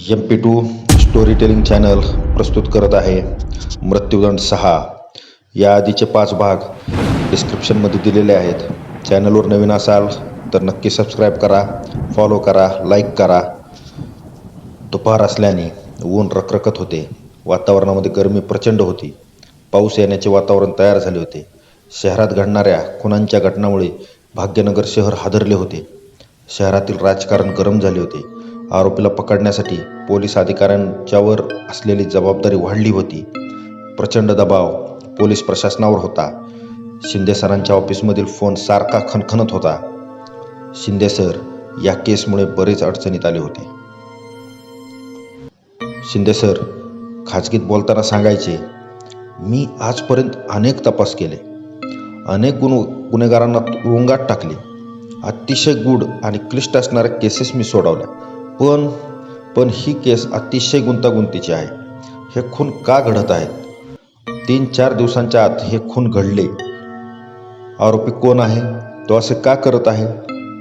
MP2 story telling channel प्रस्तुत करत आहे मृत्यूदंड 6. या आधीचे 5 भाग डिस्क्रिप्शनमध्ये दिलेले आहेत. चॅनलवर नवीन असाल तर नक्की सबस्क्राईब करा, फॉलो करा, लाईक करा. दुपार असल्याने ऊन रखरखत होते. वातावरणामध्ये गरमी प्रचंड होती. पाऊस येण्याचे वातावरण तयार झाले होते. शहरात घडणाऱ्या खुनांच्या घटनामुळे भाग्यनगर शहर हादरले होते. शहरातील राजकारण गरम झाले होते. आरोपीला पकडण्यासाठी पोलीस अधिकाऱ्यांच्यावर असलेली जबाबदारी वाढली होती. प्रचंड दबाव पोलीस प्रशासनावर होता. शिंदे सरांच्या ऑफिसमधील फोन सारखा खणखणत होता. शिंदे सर या केसमुळे बरेच अडचणीत आले होते. शिंदे सर खाजगीत बोलताना सांगायचे, मी आजपर्यंत अनेक तपास केले, अनेक गुन्हेगारांना तुरुंगात टाकले, अतिशय गूढ आणि क्लिष्ट असणाऱ्या केसेस मी सोडवल्या, पण ही केस अतिशय गुंतागुंतीची आहे. हे खून का घडत आहेत? 3-4 दिवसांच्या आत हे खून घडले. आरोपी कोण आहे? तो असे का करत आहे?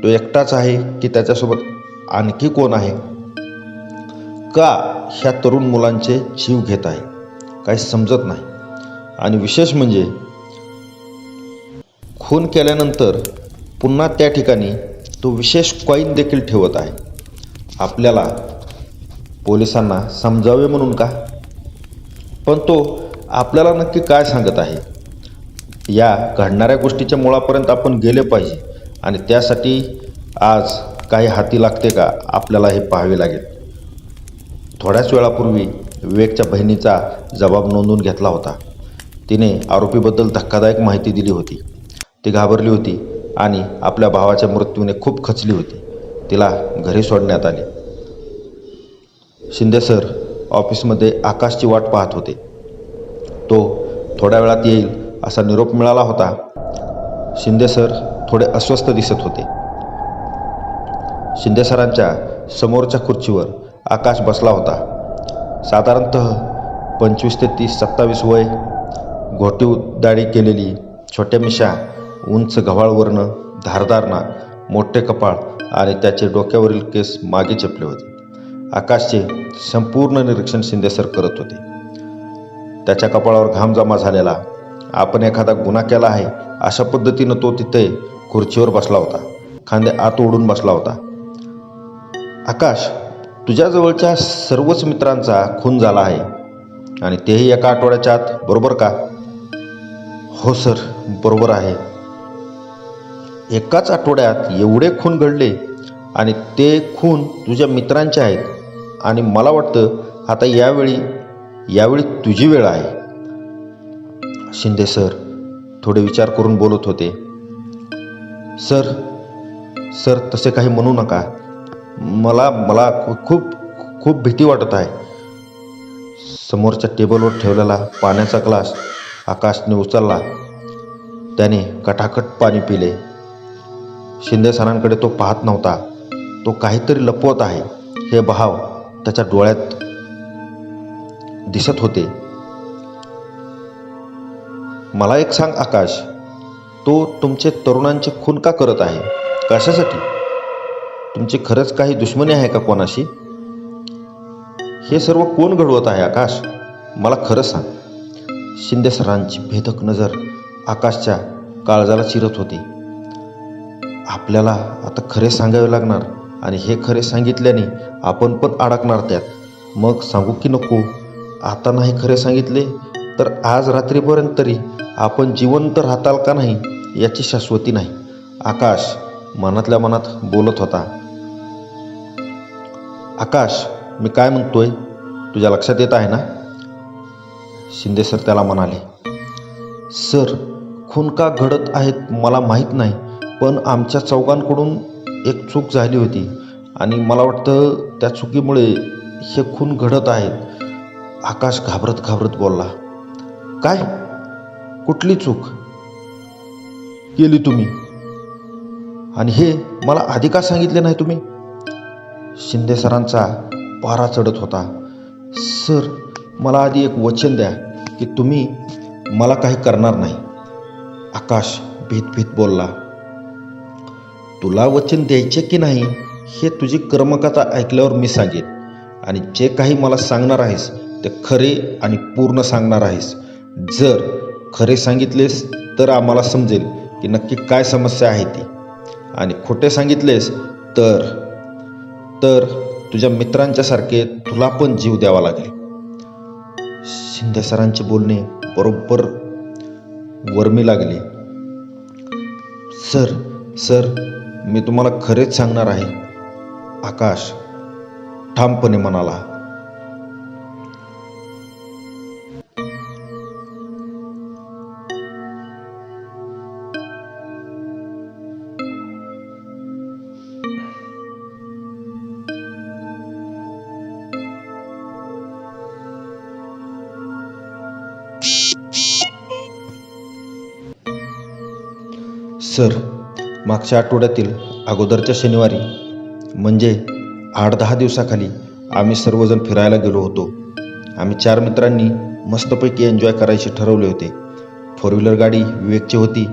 तो एकटाच आहे की त्याच्यासोबत आणखी कोण आहे? का ह्या तरुण मुलांचे जीव घेत आहे? काही समजत नाही. आणि विशेष म्हणजे खून केल्यानंतर पुन्हा त्या ठिकाणी तो विशेष कॉईन देखील ठेवत आहे. आपल्याला पोलिसांना समजावे म्हणून का? पण तो आपल्याला नक्की काय सांगत आहे? या घडणाऱ्या गोष्टीच्या मुळापर्यंत आपण गेले पाहिजे आणि त्यासाठी आज काही हाती लागते का आपल्याला हे पाहावे लागेल. थोड्याच वेळापूर्वी विवेकच्या बहिणीचा जबाब नोंदवून घेतला होता. तिने आरोपीबद्दल धक्कादायक माहिती दिली होती. ती घाबरली होती आणि आपल्या भावाच्या मृत्यूने खूप खचली होती. तिला घरी सोडण्यात आले. शिंदे सर ऑफिसमध्ये आकाशची वाट पाहत होते. तो थोड्या वेळात येईल असा निरोप मिळाला होता. शिंदे सर थोडे अस्वस्थ दिसत होते. शिंदे सरांच्या समोरच्या खुर्चीवर आकाश बसला होता. साधारणतः 25 ते 30-27 वय, घोटीव दाढी केलेली, छोट्या मिशा, उंच गव्हाळ वर्ण, धारदार नाक, मोठे कपाळ आणि त्याचे डोक्यावरील केस मागे चपले होते. आकाशचे संपूर्ण निरीक्षण शिंदे सर करत होते. त्याच्या कपाळावर घाम जमा झालेला, आपण एखादा गुन्हा केला आहे अशा पद्धतीनं तो तिथे खुर्चीवर बसला होता. खांदे आत ओढून बसला होता. आकाश, तुझ्या जवळच्या सर्वच मित्रांचा खून झाला आहे आणि तेही एका आठवड्याच्या आत, बरोबर का? हो सर, बरोबर आहे. एकाच आठवड्यात एवढे खून घडले आणि ते खून तुझ्या मित्रांचे आहेत आणि मला वाटतं आता यावेळी तुझी वेळ आहे. शिंदे सर थोडे विचार करून बोलत होते. सर तसे काही म्हणू नका. मला खूप भीती वाटत आहे. समोरच्या टेबलवर ठेवलेला पाण्याचा ग्लास आकाशने उचलला. त्याने कटाकट पाणी पिले. शिंदे सरांकडे तो पाहत नव्हता. तो काहीतरी लपवत आहे हे भाव त्याच्या डोळ्यात दिसत होते. मला एक सांग आकाश, तो तुमचे तरुणांचे खून का करत आहे? कशासाठी? तुमची खरंच काही दुश्मनी आहे का कोणाशी? हे सर्व कोण घडवत आहे आकाश? मला खरं सांग. शिंदे सरांची भेदक नजर आकाशच्या काळजाला चिरत होती. आपल्याला आता खरे सांगावे लागणार आणि हे खरे सांगितल्याने आपण पण अडकणार त्यात. मग सांगू की नको? आता नाही खरे सांगितले तर आज रात्रीपर्यंत तरी आपण जिवंत राहताल का नाही याची शाश्वती नाही. आकाश मनातल्या मनात बोलत होता. आकाश, मी काय म्हणतोय तुझ्या लक्षात येत आहे ना? शिंदे सर त्याला म्हणाले. सर, खून का घडत आहेत मला माहीत नाही, पण आमच्या चौघांकडून एक चूक झाली होती आणि मला वाटतं त्या चुकीमुळे हे खून घडत आहेत. आकाश घाबरत बोलला. काय? कुठली चूक केली तुम्ही? आणि हे मला आधी का सांगितले नाही तुम्ही? शिंदे सरांचा पारा चढत होता. सर, मला आधी एक वचन द्या की तुम्ही मला काही करणार नाही. आकाश भीत बोलला. तुला वचन द्यायचे की नाही हे तुझी कर्मकथा ऐकल्यावर मी सांगेन. आणि जे काही मला सांगणार आहेस ते खरे आणि पूर्ण सांगणार आहेस. जर खरे सांगितलेस तर आम्हाला समजेल की नक्की काय समस्या आहे ती, आणि खोटे सांगितलेस तर तर तुझ्या मित्रांच्यासारखे तुला पण जीव द्यावा लागेल. शिंदे सरांचे बोलणे बरोबर वर्मी लागले. सर सर मी तुम्हाला खरेच सांगणार आहे, आकाश ठामपणे म्हणाला. सर, मागच्या आठवड्यातील अगोदरच्या शनिवारी, म्हणजे 8-10 दिवसाखाली आम्ही सर्वजण फिरायला गेलो होतो. आम्ही 4 मित्रांनी मस्तपैकी एन्जॉय करायचे ठरवले होते. 4 व्हीलर गाडी विवेकची होती.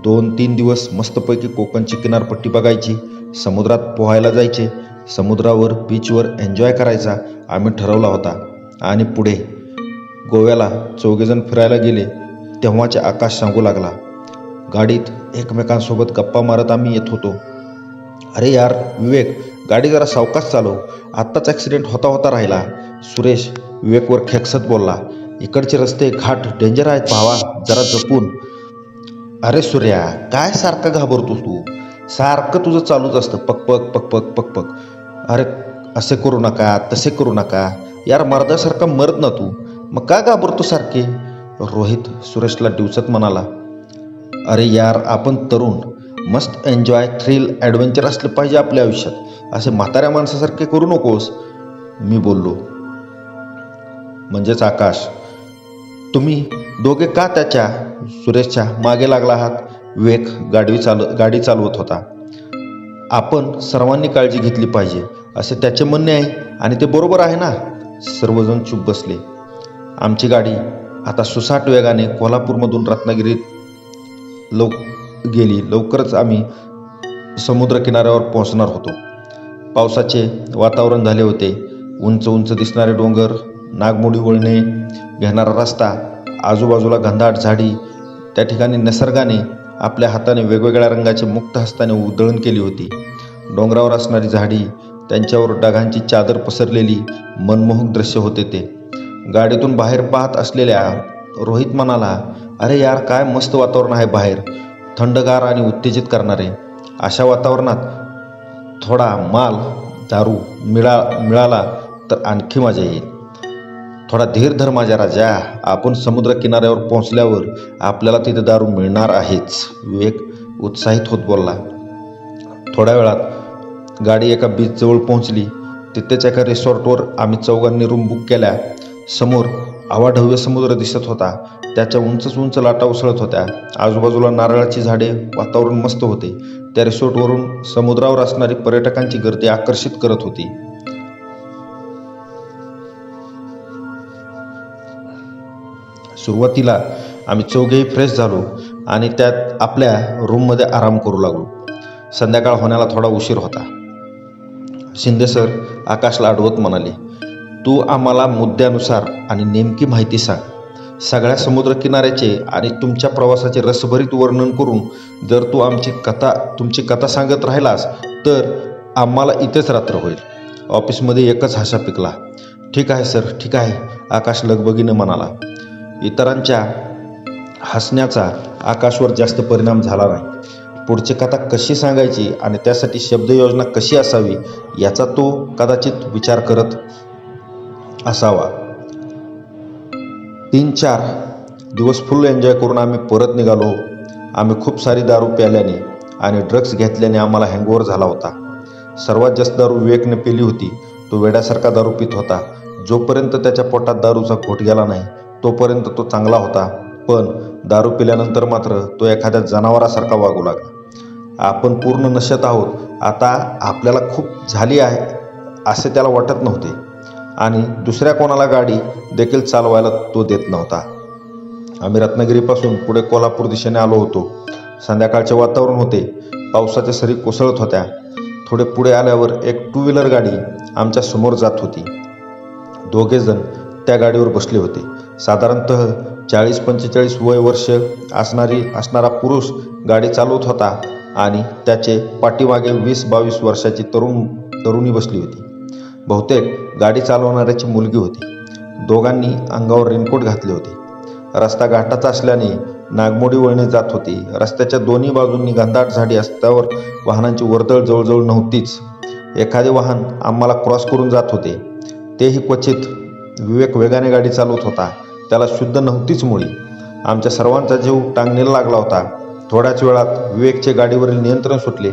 2-3 दिवस मस्तपैकी कोकणची किनारपट्टी बघायची, समुद्रात पोहायला जायचे, समुद्रावर बीचवर एन्जॉय करायचा आम्ही ठरवला होता. आणि पुढे गोव्याला चौघेजण फिरायला गेले तेव्हाचे आकाश सांगू लागला. गाडीत एकमेकांसोबत गप्पा मारत आम्ही येत होतो. अरे यार विवेक, गाडी जरा सावकाश चालव, आत्ताच ॲक्सिडेंट होता होता राहिला. सुरेश विवेकवर खेकसत बोलला. इकडचे रस्ते घाट डेंजर आहेत भावा, जरा जपून. अरे सूर्या, काय सारखं घाबरतोस तू? सारखं तुझं चालूच असतं पकपक पकपक पकपक. अरे असे करू नका, तसे करू नका यार, मर्दासारखा मरद ना तू, मग का घाबरतो सारखे? रोहित सुरेशला डिवचत म्हणाला. अरे यार, आपण तरुण, मस्त एन्जॉय, थ्रिल, ॲडव्हेंचर असलं पाहिजे आपल्या आयुष्यात, असे म्हाताऱ्या माणसासारखे करू नकोस, मी बोललो. म्हणजेच आकाश, तुम्ही दोघे का त्याच्या सुरेशच्या मागे लागला आहात? विवेक गाडी चालवत होता. आपण सर्वांनी काळजी घेतली पाहिजे असे त्याचे म्हणणे आहे, आणि ते बरोबर आहे ना? सर्वजण चूप बसले. आमची गाडी आता सुसाट वेगाने कोल्हापूरमधून रत्नागिरीत गेली. लवकरच आम्ही समुद्र किनाऱ्यावर पोहोचणार होतो. पावसाचे वातावरण झाले होते. उंच उंच दिसणारे डोंगर, नागमोडी वळणे घेणारा रस्ता, आजूबाजूला घनदाट झाडी, त्या ठिकाणी निसर्गाने आपल्या हाताने वेगवेगळ्या रंगाचे मुक्त हस्ताने उधळण केली होती. डोंगरावर असणारी झाडी, त्यांच्यावर ढगांची चादर पसरलेली मनमोहक दृश्य होते ते. गाडीतून बाहेर पाहत असलेल्या रोहित म्हणाला. अरे यार, काय मस्त वातावरण आहे बाहेर, थंडगार आणि उत्तेजित करणारे. अशा वातावरणात थोडा माल दारू मिळाला तर आणखी मजा येईल. थोडा धीर धर माझ्या राजा, आपण समुद्र किनाऱ्यावर पोहोचल्यावर आपल्याला तिथे दारू मिळणार आहेच, विवेक उत्साहित होत बोलला. थोड्या वेळात गाडी एका बीचजवळ पोहोचली. तिथेच एका रिसॉर्टवर आम्ही चौघांनी रूम बुक केल्या. समोर अवाढव्य समुद्र दिसत होता. त्याच्या उंच उंच लाटा उसळत होत्या. आजूबाजूला नारळाची झाडे, वातावरण मस्त होते. त्या रिसॉर्टवरून समुद्रावर असणारी पर्यटकांची गर्दी आकर्षित करत होती. सुरुवातीला आम्ही चौघेही फ्रेश झालो आणि त्यात आपल्या रूममध्ये आराम करू लागलो. संध्याकाळ होण्याला थोडा उशीर होता. शिंदे सर आकाशला अडवत म्हणाले. तू आम्हाला मुद्द्यानुसार आणि नेमकी माहिती सांग. सगळ्या समुद्रकिनाऱ्याचे आणि तुमच्या प्रवासाचे रसभरीत वर्णन करून जर तू तुमची कथा सांगत राहिलास तर आम्हाला इथेच रात्र होईल. ऑफिसमध्ये एकच हसा पिकला. ठीक आहे सर, ठीक आहे, आकाश लगबगीने म्हणाला. इतरांच्या हसण्याचा आकाशवर जास्त परिणाम झाला नाही. पुढची कथा कशी सांगायची आणि त्यासाठी शब्दयोजना कशी असावी याचा तो कदाचित विचार करत असावा. 3-4 दिवस फुल एन्जॉय करून आम्ही परत निघालो. आम्ही खूप सारी दारू प्यायल्याने आणि ड्रग्ज घेतल्याने आम्हाला हँगओव्हर झाला होता. सर्वात जास्त दारू विवेकने पिली होती. तो वेड्यासारखा दारू पित होता. जोपर्यंत त्याच्या पोटात दारूचा घोट गेला नाही तोपर्यंत तो चांगला होता, पण दारू पिल्यानंतर मात्र तो एखाद्या जनावरासारखा वागू लागला. आपण पूर्ण नशेत आहोत, आता आपल्याला खूप झाली आहे असे त्याला वाटत नव्हते आणि दुसऱ्या कोणाला गाडी देखील चालवायला तो देत नव्हता. आम्ही रत्नागिरीपासून पुढे कोल्हापूर दिशेने आलो होतो. संध्याकाळचे वातावरण होते. पावसाच्या सरी कोसळत होत्या. थोडे पुढे आल्यावर एक टू व्हीलर गाडी आमच्या समोर जात होती. दोघेजण त्या गाडीवर बसले होते. साधारणतः 40-45 वय वर्ष असणारा पुरुष गाडी चालवत होता आणि त्याचे पाठीमागे 20-22 वर्षाची तरुणी बसली होती. बहुतेक गाडी चालवणाऱ्याची मुलगी होती. दोघांनी अंगावर रेनकोट घातले होते. रस्ता घाटाचा असल्याने नागमोडी वळणे जात होती. रस्त्याच्या दोन्ही बाजूंनी घनदाट झाडी असल्यावर वाहनांची वर्दळ जवळजवळ नव्हतीच. एखादे वाहन आम्हाला क्रॉस करून जात होते, तेही क्वचित. विवेक वेगाने गाडी चालवत होता. त्याला शुद्ध नव्हतीच मुळी. आमच्या सर्वांचा जीव टांगणीला लागला होता. थोड्याच वेळात विवेकचे गाडीवरील नियंत्रण सुटले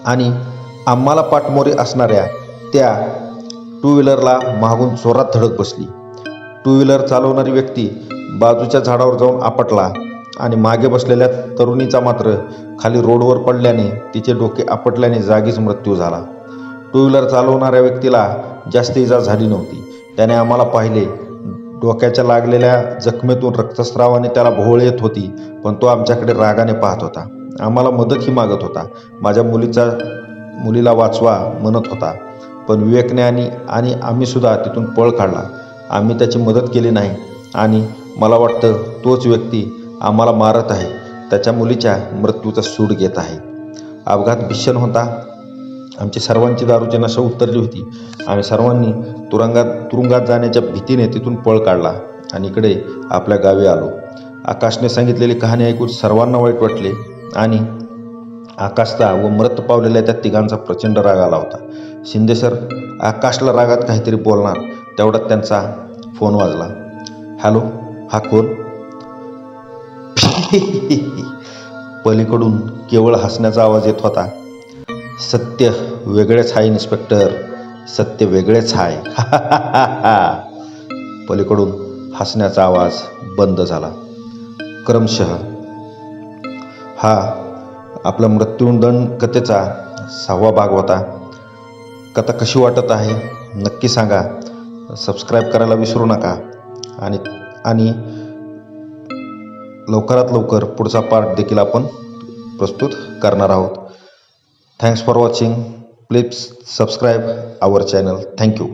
आणि आम्हाला पाठमोरी असणाऱ्या त्या टू व्हीलरला मागून जोरात धडक बसली. टू व्हीलर चालवणारी व्यक्ती बाजूच्या झाडावर जाऊन आपटला आणि मागे बसलेल्या तरुणीचा मात्र खाली रोडवर पडल्याने तिचे डोके आपटल्याने जागीच मृत्यू झाला. टू व्हीलर चालवणाऱ्या व्यक्तीला जास्त इजा झाली नव्हती. त्याने आम्हाला पाहिले. डोक्याच्या लागलेल्या जखमेतून रक्तस्रावाने त्याला भोवळ येत होती, पण तो आमच्याकडे रागाने पाहत होता. आम्हाला मदतही मागत होता. माझ्या मुलीला वाचवा म्हणत होता. पण विवेकने आणि आम्हीसुद्धा तिथून पळ काढला. आम्ही त्याची मदत केली नाही आणि मला वाटतं तोच व्यक्ती आम्हाला मारत आहे, त्याच्या मुलीच्या मृत्यूचा सूड घेत आहे. अपघात भीषण होता. आमची सर्वांची दारूची नशा उतरली होती. आम्ही सर्वांनी तुरुंगात जाण्याच्या भीतीने तिथून पळ काढला आणि इकडे आपल्या गावी आलो. आकाशने सांगितलेली कहाणी ऐकून सर्वांना वाईट वाटले आणि आकाशचा व मृत पावलेल्या त्या तिघांचा प्रचंड राग आला होता. शिंदे सर आकाशला रागात काहीतरी बोलणार, तेवढ्यात त्यांचा फोन वाजला. हॅलो, हा कोण? पलीकडून केवळ हसण्याचा आवाज येत होता. सत्य वेगळेच आहे इन्स्पेक्टर, सत्य वेगळेच आहे. पलीकडून हसण्याचा आवाज बंद झाला. क्रमशः हा आपला मृत्युदंड कथेचा 6वा भाग होता. कथा कशी वाटत आहे नक्की सांगा. सबस्क्राईब करायला विसरू नका आणि लवकरात लवकर पुढचा पार्ट देखील आपण प्रस्तुत करणार आहोत. Thanks for watching. Please subscribe our channel. Thank you.